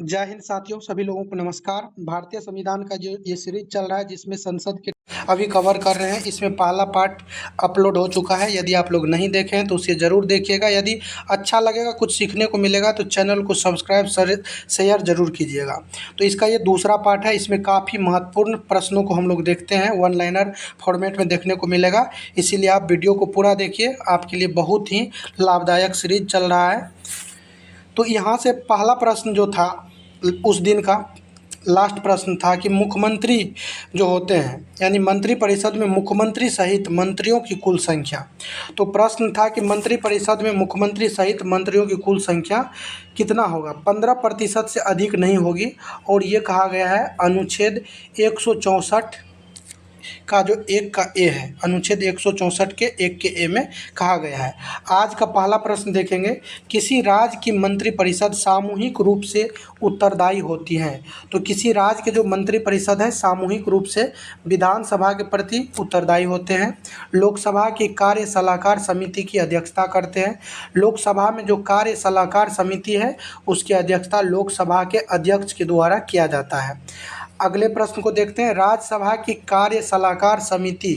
जय हिंद साथियों, सभी लोगों को नमस्कार। भारतीय संविधान का जो ये सीरीज चल रहा है जिसमें संसद के अभी कवर कर रहे हैं, इसमें पहला पार्ट अपलोड हो चुका है। यदि आप लोग नहीं देखे हैं तो उसे ज़रूर देखिएगा। यदि अच्छा लगेगा, कुछ सीखने को मिलेगा तो चैनल को सब्सक्राइब शेयर ज़रूर कीजिएगा। तो इसका ये दूसरा पार्ट है। इसमें काफ़ी महत्वपूर्ण प्रश्नों को हम लोग देखते हैं, वन लाइनर फॉर्मेट में देखने को मिलेगा। इसीलिए आप वीडियो को पूरा देखिए, आपके लिए बहुत ही लाभदायक सीरीज चल रहा है। तो यहाँ से पहला प्रश्न जो था उस दिन का लास्ट प्रश्न था कि मुख्यमंत्री जो होते हैं यानी मंत्रिपरिषद में मुख्यमंत्री सहित मंत्रियों की कुल संख्या। तो प्रश्न था कि मंत्रिपरिषद में मुख्यमंत्री सहित मंत्रियों की कुल संख्या कितना होगा। 15% से अधिक नहीं होगी। और ये कहा गया है अनुच्छेद 164 का जो एक का ए है, अनुच्छेद 164 के एक के ए में कहा गया है। आज का पहला प्रश्न देखेंगे, किसी राज्य की मंत्रिपरिषद सामूहिक रूप से उत्तरदायी होती है। तो किसी राज्य के जो मंत्रिपरिषद है सामूहिक रूप से विधानसभा के प्रति उत्तरदायी होते हैं। लोकसभा की कार्य सलाहकार समिति की अध्यक्षता करते हैं। लोकसभा में जो कार्य सलाहकार समिति है उसकी अध्यक्षता लोकसभा के अध्यक्ष के द्वारा किया जाता है। अगले प्रश्न को देखते हैं, राज्यसभा की कार्य सलाहकार समिति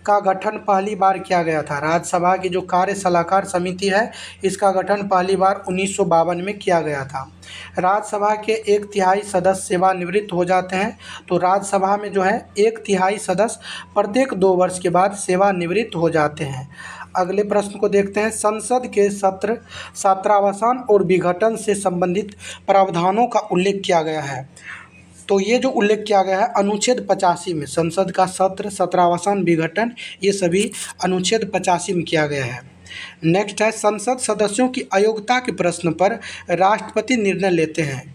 का गठन पहली बार किया गया था। राज्यसभा की जो कार्य सलाहकार समिति है इसका गठन पहली बार 1952 में किया गया था। राज्यसभा के 1/3 सदस्य सेवानिवृत्त हो जाते हैं। तो राज्यसभा में जो है 1/3 सदस्य प्रत्येक 2 वर्ष के बाद सेवानिवृत्त हो जाते हैं। अगले प्रश्न को देखते हैं, संसद के सत्र सत्रावसान और विघटन से संबंधित प्रावधानों का उल्लेख किया गया है। तो ये जो उल्लेख किया गया है अनुच्छेद 85 में, संसद का सत्र सत्रावसान विघटन ये सभी अनुच्छेद 85 में किया गया है। नेक्स्ट है, संसद सदस्यों की अयोग्यता के प्रश्न पर राष्ट्रपति निर्णय लेते हैं।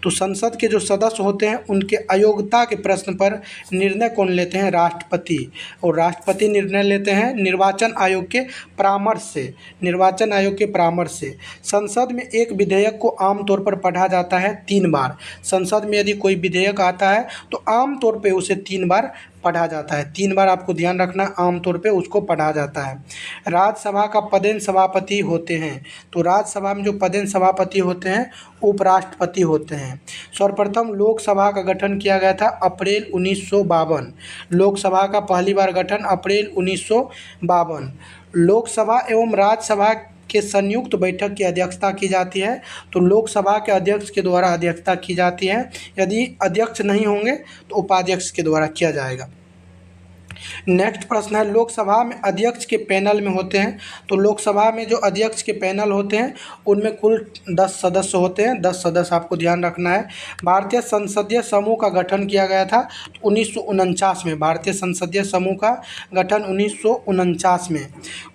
तो संसद के जो सदस्य होते हैं उनके अयोग्यता के प्रश्न पर निर्णय कौन लेते हैं? राष्ट्रपति। और राष्ट्रपति निर्णय लेते हैं निर्वाचन आयोग के परामर्श से। निर्वाचन आयोग के परामर्श से संसद में एक विधेयक को आमतौर पर पढ़ा जाता है 3 बार। संसद में यदि कोई विधेयक आता है तो आमतौर पे उसे 3 बार पढ़ा जाता है। 3 बार आपको ध्यान रखना, आमतौर पे उसको पढ़ा जाता है। राज्यसभा का पदेन सभापति होते हैं। तो राज्यसभा में जो पदेन सभापति होते हैं उपराष्ट्रपति होते हैं। सर्वप्रथम लोकसभा का गठन किया गया था अप्रैल 1952। लोकसभा का पहली बार गठन अप्रैल 1952। लोकसभा एवं राज्यसभा के संयुक्त बैठक की अध्यक्षता की जाती है। तो लोकसभा के अध्यक्ष के द्वारा अध्यक्षता की जाती है। यदि अध्यक्ष नहीं होंगे तो उपाध्यक्ष के द्वारा किया जाएगा। नेक्स्ट प्रश्न है, लोकसभा में अध्यक्ष के पैनल में होते हैं। तो लोकसभा में जो अध्यक्ष के पैनल होते हैं उनमें कुल 10 सदस्य होते हैं। 10 सदस्य आपको ध्यान रखना है। भारतीय संसदीय समूह का गठन किया गया था 1949 में। भारतीय संसदीय समूह का गठन 1949 में।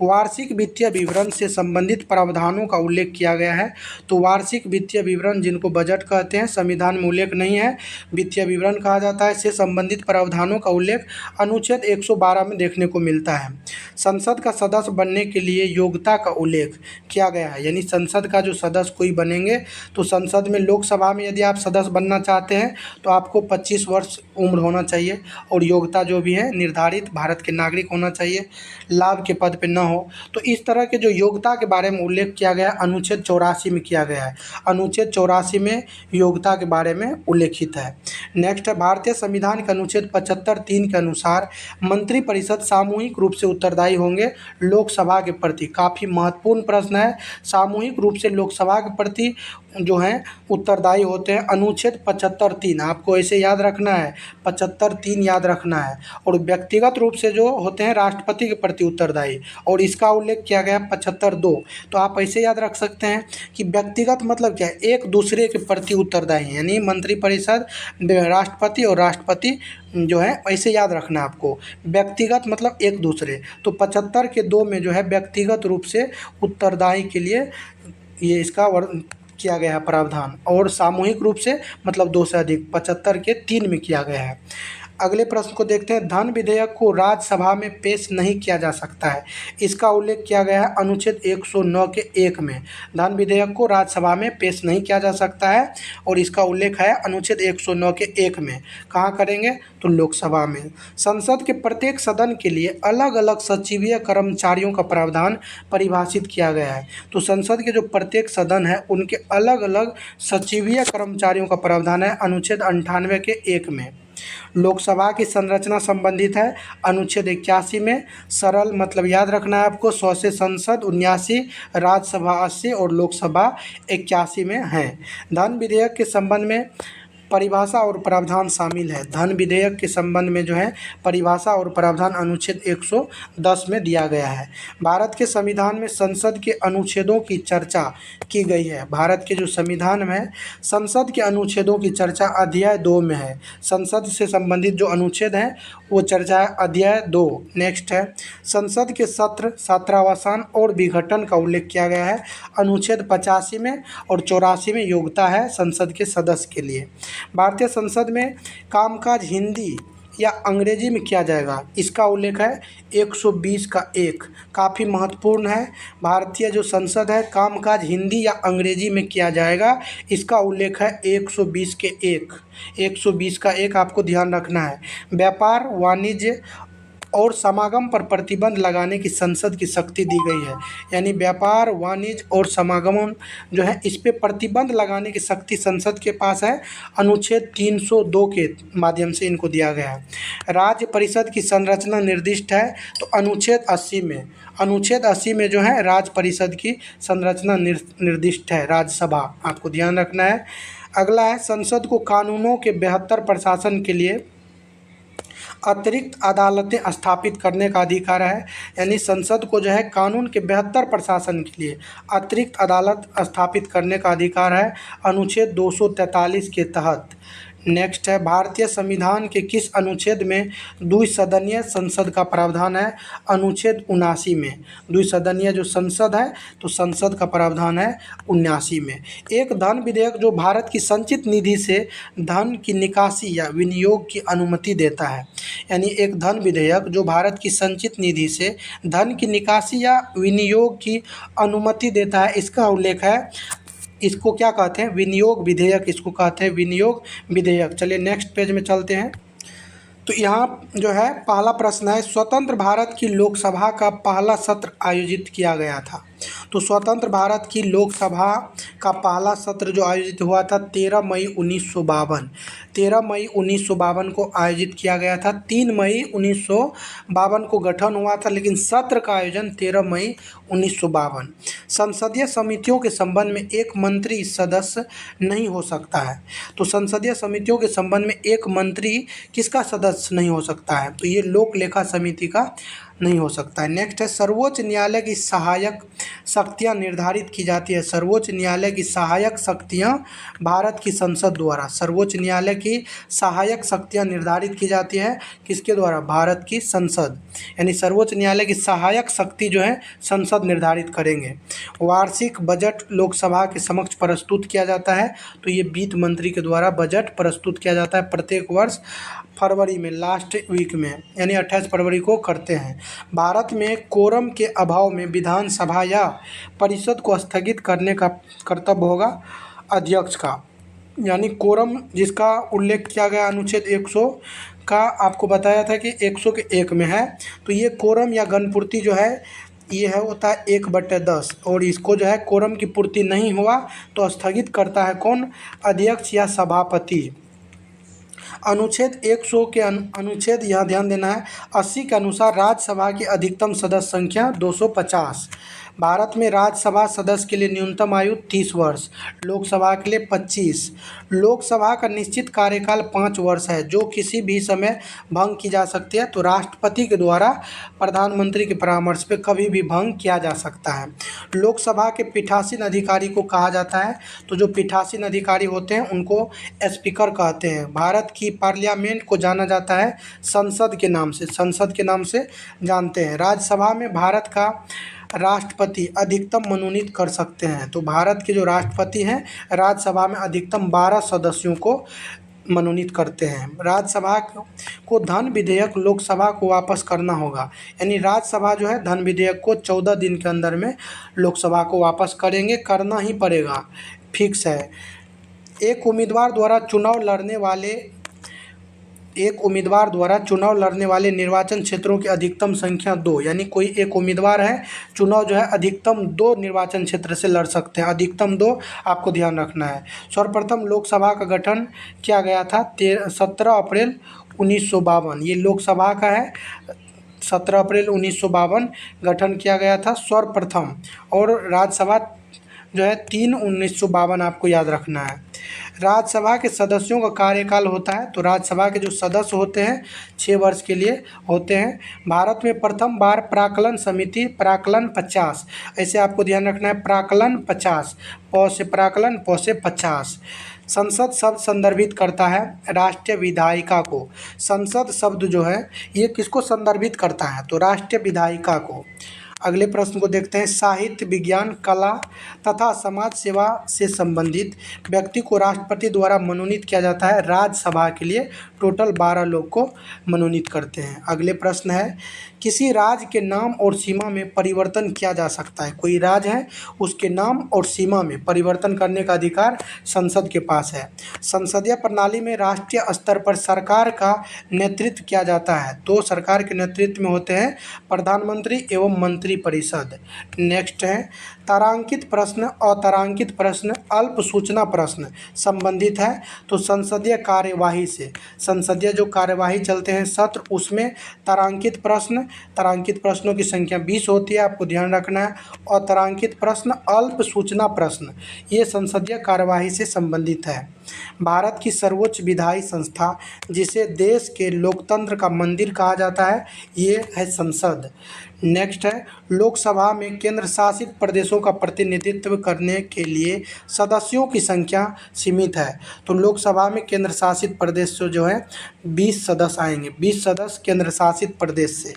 वार्षिक वित्तीय विवरण से संबंधित प्रावधानों का उल्लेख किया गया है। तो वार्षिक वित्तीय विवरण जिनको बजट कहते हैं, संविधान में उल्लेख नहीं है, वित्तीय विवरण कहा जाता है, से संबंधित प्रावधानों का उल्लेख अनुच्छेद 112 में देखने को मिलता है। संसद का सदस्य बनने के लिए योग्यता का उल्लेख किया गया है। यानी संसद का जो सदस्य कोई बनेंगे तो संसद में लोकसभा में यदि आप सदस्य बनना चाहते हैं तो आपको 25 वर्ष उम्र होना चाहिए और योग्यता जो भी है निर्धारित भारत के नागरिक होना चाहिए, लाभ के पद पे न हो। तो इस तरह के जो योग्यता के बारे में उल्लेख किया गया अनुच्छेद 84 में किया गया है। अनुच्छेद 84 में योग्यता के बारे में उल्लेखित है। नेक्स्ट है, भारतीय संविधान के अनुच्छेद 75(3) के अनुसार मंत्रिपरिषद सामूहिक रूप से उत्तरदायी होंगे लोकसभा के प्रति। काफ़ी महत्वपूर्ण प्रश्न है। सामूहिक रूप से लोकसभा के प्रति जो है उत्तरदायी होते हैं। अनुच्छेद 75(3) आपको ऐसे याद रखना है, 75(3) याद रखना है। और व्यक्तिगत रूप से जो होते हैं राष्ट्रपति के प्रति उत्तरदायी, और इसका उल्लेख किया गया 75(2). तो आप ऐसे याद रख सकते हैं कि व्यक्तिगत मतलब क्या है, एक दूसरे के प्रति उत्तरदायी, यानी मंत्रिपरिषद राष्ट्रपति और राष्ट्रपति जो है ऐसे याद रखना आपको। व्यक्तिगत मतलब एक दूसरे। तो 75 के 2 में जो है व्यक्तिगत रूप से उत्तरदायी के लिए ये इसका किया गया है प्रावधान। और सामूहिक रूप से मतलब 2 से अधिक 75 के 3 में किया गया है। अगले प्रश्न को देखते हैं। धन विधेयक को राज्यसभा में पेश नहीं किया जा सकता है, इसका उल्लेख किया गया है अनुच्छेद 109 के 1 में। धन विधेयक को राज्यसभा में पेश नहीं किया जा सकता है और इसका उल्लेख है अनुच्छेद 109 के 1 में। कहाँ करेंगे? तो लोकसभा में। संसद के प्रत्येक सदन के लिए अलग अलग सचिवीय कर्मचारियों का प्रावधान परिभाषित किया गया है। तो संसद के जो प्रत्येक सदन है उनके अलग अलग सचिवीय कर्मचारियों का प्रावधान है अनुच्छेद 98 के 1 में। लोकसभा की संरचना संबंधित है अनुच्छेद 81 में। सरल मतलब याद रखना है आपको, 100 से संसद 79, राज्यसभा 80 और लोकसभा 81 में है। धन विधेयक के संबंध में परिभाषा और प्रावधान शामिल है। धन विधेयक के संबंध में जो है परिभाषा और प्रावधान अनुच्छेद 110 में दिया गया है। भारत के संविधान में संसद के अनुच्छेदों की चर्चा की गई है। भारत के जो संविधान में संसद के अनुच्छेदों की चर्चा अध्याय 2 में है। संसद से संबंधित जो अनुच्छेद हैं वो चर्चा है अध्याय 2। नेक्स्ट है संसद के सत्र, सत्रावसान और विघटन का उल्लेख किया गया है अनुच्छेद 85 में और 84 में योग्यता है संसद के सदस्य के लिए। भारतीय संसद में कामकाज हिंदी या अंग्रेजी में किया जाएगा, इसका उल्लेख है 120 का 1। काफ़ी महत्वपूर्ण है। भारतीय जो संसद है कामकाज हिंदी या अंग्रेजी में किया जाएगा, इसका उल्लेख है 120 के 1। 120 का 1 आपको ध्यान रखना है। व्यापार, वाणिज्य और समागम पर प्रतिबंध लगाने की संसद की शक्ति दी गई है। यानी व्यापार, वाणिज्य और समागम जो है इस पे प्रतिबंध लगाने की शक्ति संसद के पास है, अनुच्छेद 302 के माध्यम से इनको दिया गया है। राज्य परिषद की संरचना निर्दिष्ट है तो अनुच्छेद 80 में। अनुच्छेद 80 में जो है राज्य परिषद की संरचना निर्दिष्ट है, राज्यसभा आपको ध्यान रखना है। अगला है संसद को कानूनों के बेहतर प्रशासन के लिए अतिरिक्त अदालतें स्थापित करने का अधिकार है। यानी संसद को जो है कानून के बेहतर प्रशासन के लिए अतिरिक्त अदालत स्थापित करने का अधिकार है अनुच्छेद 243 के तहत। नेक्स्ट है भारतीय संविधान के किस अनुच्छेद में द्विसदनीय संसद का प्रावधान है? अनुच्छेद 79 में। द्विसदनीय जो संसद है तो संसद का प्रावधान है 79 में। एक धन विधेयक जो भारत की संचित निधि से धन की निकासी या विनियोग की अनुमति देता है। यानी एक धन विधेयक जो भारत की संचित निधि से धन की निकासी या विनियोग की अनुमति देता है, इसका उल्लेख है। इसको क्या कहते हैं? विनियोग विधेयक, इसको कहते हैं विनियोग विधेयक। चलिए नेक्स्ट पेज में चलते हैं। तो यहाँ जो है पहला प्रश्न है, स्वतंत्र भारत की लोकसभा का पहला सत्र आयोजित किया गया था। तो स्वतंत्र भारत की लोकसभा का पहला सत्र जो आयोजित हुआ था 13 मई 1952। 13 मई 1952 को आयोजित किया गया था। 3 मई 1952 को गठन हुआ था, लेकिन सत्र का आयोजन 13 मई 1952। संसदीय समितियों के संबंध में एक मंत्री सदस्य नहीं हो सकता है। तो संसदीय समितियों के संबंध में एक मंत्री किसका सदस्य नहीं हो सकता है? तो ये लोक लेखा समिति का नहीं हो सकता है। नेक्स्ट है सर्वोच्च न्यायालय की सहायक शक्तियाँ निर्धारित की जाती है। सर्वोच्च न्यायालय की सहायक शक्तियाँ भारत की संसद द्वारा, सर्वोच्च न्यायालय की सहायक शक्तियाँ निर्धारित की जाती है किसके द्वारा? भारत की संसद। यानी सर्वोच्च न्यायालय की सहायक शक्ति जो है संसद निर्धारित करेंगे। वार्षिक बजट लोकसभा के समक्ष प्रस्तुत किया जाता है। तो ये वित्त मंत्री के द्वारा बजट प्रस्तुत किया जाता है प्रत्येक वर्ष फरवरी में, लास्ट वीक में, यानी 28 फरवरी को करते हैं। भारत में कोरम के अभाव में विधानसभा या परिषद को स्थगित करने का कर्तव्य होगा अध्यक्ष का। यानी कोरम जिसका उल्लेख किया गया अनुच्छेद 100 का आपको बताया था कि 100 के 1 में है। तो ये कोरम या गणपूर्ति जो है ये है होता है 1/10, और इसको जो है कोरम की पूर्ति नहीं हुआ तो स्थगित करता है कौन? अध्यक्ष या सभापति। अनुच्छेद 100 के अनुच्छेद यहाँ ध्यान देना है 80 के अनुसार राज्यसभा की अधिकतम सदस्य संख्या 250। भारत में राज्यसभा सदस्य के लिए न्यूनतम आयु 30 वर्ष, लोकसभा के लिए 25। लोकसभा का निश्चित कार्यकाल 5 वर्ष है जो किसी भी समय भंग की जा सकती है। तो राष्ट्रपति के द्वारा प्रधानमंत्री के परामर्श पे कभी भी भंग किया जा सकता है। लोकसभा के पीठासीन अधिकारी को कहा जाता है। तो जो पीठासीन अधिकारी होते हैं उनको स्पीकर कहते हैं। भारत की पार्लियामेंट को जाना जाता है संसद के नाम से, संसद के नाम से जानते हैं। राज्यसभा में भारत का राष्ट्रपति अधिकतम मनोनीत कर सकते हैं। तो भारत के जो राष्ट्रपति हैं राज्यसभा में अधिकतम 12 सदस्यों को मनोनीत करते हैं। राज्यसभा को धन विधेयक लोकसभा को वापस करना होगा, यानी राज्यसभा जो है धन विधेयक को 14 दिन के अंदर में लोकसभा को वापस करेंगे, करना ही पड़ेगा, फिक्स है। एक उम्मीदवार द्वारा चुनाव लड़ने वाले निर्वाचन क्षेत्रों की अधिकतम संख्या 2, यानी कोई एक उम्मीदवार है, चुनाव जो है अधिकतम 2 निर्वाचन क्षेत्र से लड़ सकते हैं, अधिकतम 2 आपको ध्यान रखना है। सर्वप्रथम लोकसभा का गठन किया गया था 17 अप्रैल 1952, ये लोकसभा का है, 17 अप्रैल 1952 गठन किया गया था सर्वप्रथम। और राज्यसभा जो है 3/1952 आपको याद रखना है। राज्यसभा के सदस्यों का कार्यकाल होता है, तो राज्यसभा के जो सदस्य होते हैं 6 वर्ष के लिए होते हैं। भारत में प्रथम बार प्राक्कलन समिति, प्राक्कलन 50, ऐसे आपको ध्यान रखना है, प्राक्कलन 50, प से प्राक्कलन, प से 50। संसद शब्द संदर्भित करता है राष्ट्रीय विधायिका को। संसद शब्द जो है ये किसको संदर्भित करता है, तो राष्ट्रीय विधायिका को। अगले प्रश्न को देखते हैं। साहित्य, विज्ञान, कला तथा समाज सेवा से संबंधित व्यक्ति को राष्ट्रपति द्वारा मनोनीत किया जाता है। राज्यसभा के लिए टोटल 12 लोग को मनोनीत करते हैं। अगले प्रश्न है, किसी राज्य के नाम और सीमा में परिवर्तन किया जा सकता है। कोई राज्य है, उसके नाम और सीमा में परिवर्तन करने का अधिकार संसद के पास है। संसदीय प्रणाली में राष्ट्रीय स्तर पर सरकार का नेतृत्व किया जाता है, तो सरकार के नेतृत्व में होते हैं प्रधानमंत्री एवं मंत्रिपरिषद। नेक्स्ट है, तारांकित प्रश्न, अतारांकित प्रश्न, अल्प सूचना प्रश्न संबंधित है तो संसदीय कार्यवाही से। संसदीय जो कार्यवाही चलते हैं सत्र, उसमें तारांकित प्रश्नों की संख्या 20 होती है, आपको ध्यान रखना है। अतारांकित प्रश्न, अल्प सूचना प्रश्न, ये संसदीय कार्यवाही से संबंधित है। भारत की सर्वोच्च विधायी संस्था, जिसे देश के लोकतंत्र का मंदिर कहा जाता है, ये है संसद। नेक्स्ट है, लोकसभा में केंद्र शासित प्रदेशों का प्रतिनिधित्व करने के लिए सदस्यों की संख्या सीमित है, तो लोकसभा में केंद्र शासित प्रदेश से जो है 20 सदस्य आएंगे, 20 सदस्य केंद्र शासित प्रदेश से।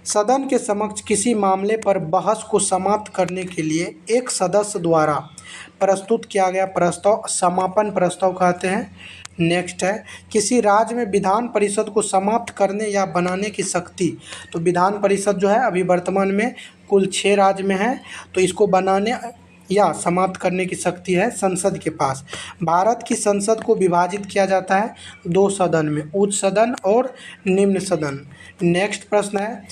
सदन के समक्ष किसी मामले पर बहस को समाप्त करने के लिए एक सदस्य द्वारा प्रस्तुत किया गया प्रस्ताव समापन प्रस्ताव कहते हैं। नेक्स्ट है, किसी राज्य में विधान परिषद को समाप्त करने या बनाने की शक्ति, तो विधान परिषद जो है अभी वर्तमान में कुल 6 राज्य में है, तो इसको बनाने या समाप्त करने की शक्ति है संसद के पास। भारत की संसद को विभाजित किया जाता है 2 सदन में, उच्च सदन और निम्न सदन। नेक्स्ट प्रश्न है,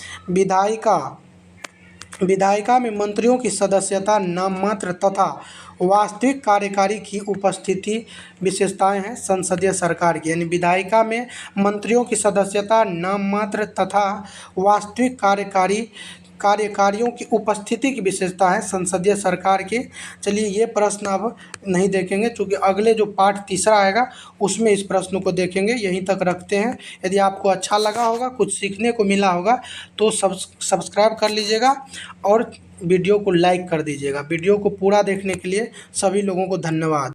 विधायिका में मंत्रियों की सदस्यता नाममात्र तथा वास्तविक कार्यकारी की उपस्थिति विशेषताएं हैं संसदीय सरकार की, यानी विधायिका में मंत्रियों की सदस्यता नाममात्र तथा वास्तविक कार्यकारियों की उपस्थिति की विशेषता है संसदीय सरकार की। चलिए ये प्रश्न अब नहीं देखेंगे, क्योंकि अगले जो पार्ट तीसरा आएगा उसमें इस प्रश्न को देखेंगे। यहीं तक रखते हैं। यदि आपको अच्छा लगा होगा, कुछ सीखने को मिला होगा, तो सब्सक्राइब कर लीजिएगा और वीडियो को लाइक कर दीजिएगा। वीडियो को पूरा देखने के लिए सभी लोगों को धन्यवाद।